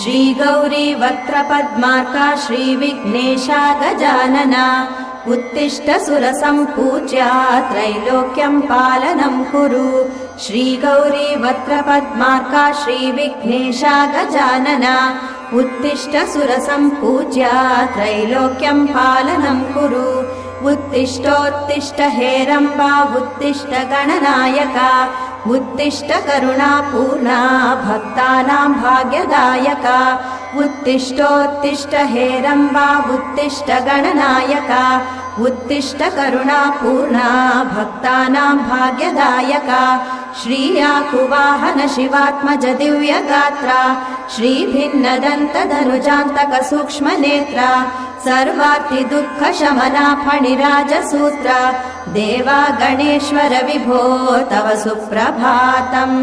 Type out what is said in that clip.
श्रीगौरी वक्त्रपद्मार्का श्रीविघ्नेशा गजानना उत्तिष्ठ सुरसम्पूज्या त्रैलोक्यं पालनं कुरु श्रीगौरी वक्त्रपद्मार्का श्रीविघ्नेशा गजानना उत्तिष्ठ सुरसम्पूज्या त्रैलोक्यं पालनं कुरु उत्तिष्ठोत्तिष्ठ हेरम्बा उत्तिष्ठ गणनायका उत्तिष्ठ करुणापूर्णा भक्तानां भाग्यदायका उत्तिष्ठोत्तिष्ठ हेरम्बा उत्तिष्ठ गणनायका उत्तिष्ठ करुणापूर्णा भक्तानां भाग्यदायका श्रीयाकुवाहन शिवात्मज दिव्यगात्रा श्रीभिन्नदन्तधनुजान्तक सूक्ष्मनेत्रा सर्वार्ति दुःख शमना फणिराजसूत्रा देवा गणेश्वर विभो तव सुप्रभातम्।